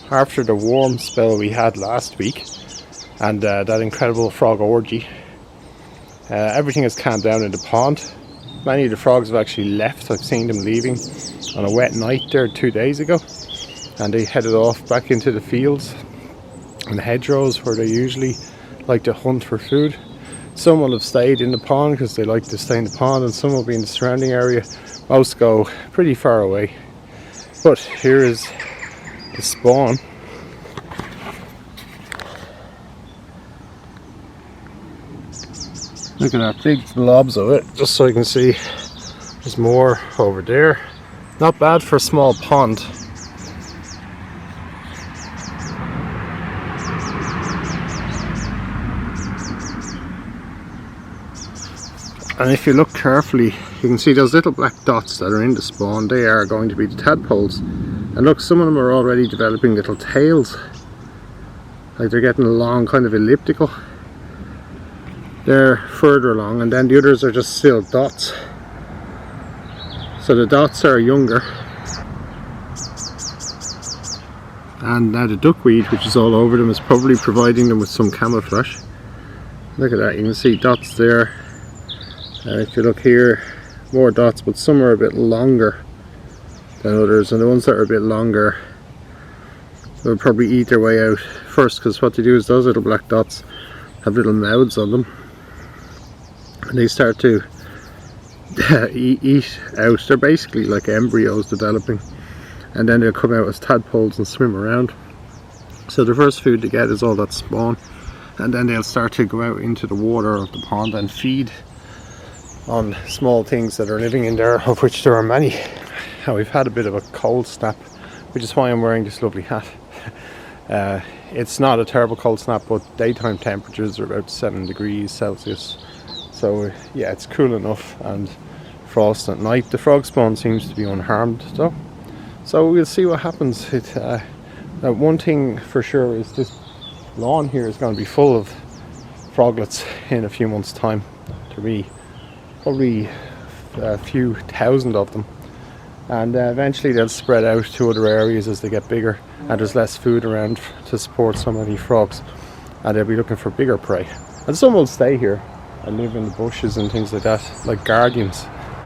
after the warm spell we had last week and that incredible frog orgy. Everything has calmed down in the pond. Many of the frogs have actually left. I've seen them leaving on a wet night there 2 days ago, and they headed off back into the fields and the hedgerows where they usually like to hunt for food. Some will have stayed in the pond because they like to stay in the pond, and some will be in the surrounding area. Most go pretty far away. But here is the spawn. Look at that, big blobs of it, just so you can see there's more over there. Not bad for a small pond. And if you look carefully, you can see those little black dots that are in the spawn. They are going to be the tadpoles. And look, some of them are already developing little tails. Like they're getting along kind of elliptical. They're further along, and then the others are just still dots. So the dots are younger. And now the duckweed, which is all over them, is probably providing them with some camouflage. Look at that, you can see dots there. If you look here, more dots, but some are a bit longer than others, and the ones that are a bit longer will probably eat their way out first, because what they do is those little black dots have little mouths on them, and they start to eat out. They're basically like embryos developing, and then they'll come out as tadpoles and swim around. So the first food they get is all that spawn, and then they'll start to go out into the water of the pond and feed on small things that are living in there, of which there are many. Now, we've had a bit of a cold snap, which is why I'm wearing this lovely hat. It's not a terrible cold snap, but daytime temperatures are about 7 degrees Celsius. So yeah, it's cool enough, and frost at night. The frog spawn seems to be unharmed though. So we'll see what happens. One thing for sure is this lawn here is going to be full of froglets in a few months' time. There'll be probably a few thousand of them, and eventually they'll spread out to other areas as they get bigger, and there's less food around to support so many frogs, and they'll be looking for bigger prey. And some will stay here and live in the bushes and things like that, like guardians.